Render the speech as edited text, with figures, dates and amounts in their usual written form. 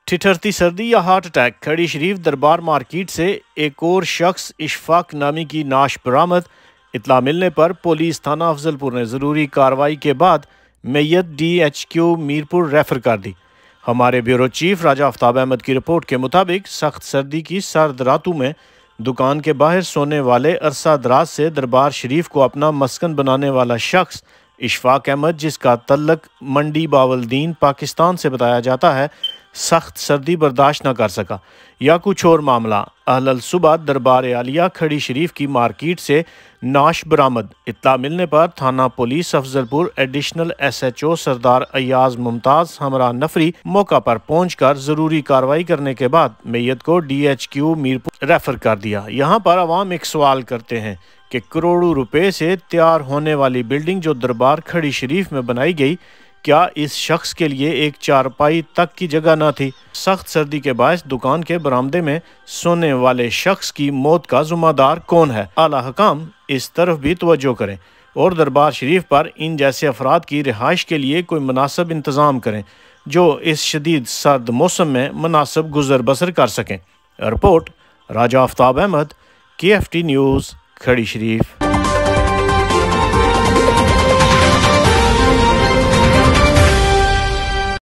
ठिठुरती सर्दी या heart attack, खड़ी शरीफ दरबार मार्केट से एक और शख्स इशफाक नामी की नाश बरामद। इतला मिलने पर पुलिस थाना अफजलपुर ने ज़रूरी कार्रवाई के बाद मैयत DHQ मीरपुर रेफर कर दी। हमारे ब्यूरो चीफ राजा आफ्ताब अहमद की रिपोर्ट के मुताबिक सख्त सर्दी की सर्द रातों में दुकान के बाहर सोने वाले अरसा दराज से दरबार शरीफ को अपना मस्कन बनाने वाला शख्स इशफाक अहमद, जिसका तल्लक मंडी बावलदीन पाकिस्तान से बताया जाता है, सख्त सर्दी बर्दाश्त न कर सका या कुछ और मामला। अहलल सुबह दरबार आलिया खड़ी शरीफ की मार्केट से नाश बरामद। इत्तला मिलने पर थाना पुलिस अफजलपुर एडिशनल SHO सरदार अयाज मुमताज़ हमरा नफरी मौका पर पहुंचकर ज़रूरी कार्रवाई करने के बाद मैयत को DHQ मीरपुर रेफर कर दिया। यहाँ पर अवाम एक सवाल करते हैं कि करोड़ों रुपए से तैयार होने वाली बिल्डिंग जो दरबार खड़ी शरीफ में बनाई गई, क्या इस शख्स के लिए एक चारपाई तक की जगह न थी? सख्त सर्दी के बायस दुकान के बरामदे में सोने वाले शख्स की मौत का ज़िम्मेदार कौन है? आला हकाम इस तरफ भी तवज्जो करें और दरबार शरीफ पर इन जैसे अफराद की रिहाइश के लिए कोई मुनासिब इंतज़ाम करें जो इस शदीद सर्द मौसम में मुनासिब गुजर बसर कर सकें। रिपोर्ट राजा आफ्ताब अहमद, KFT न्यूज़, खड़ी शरीफ।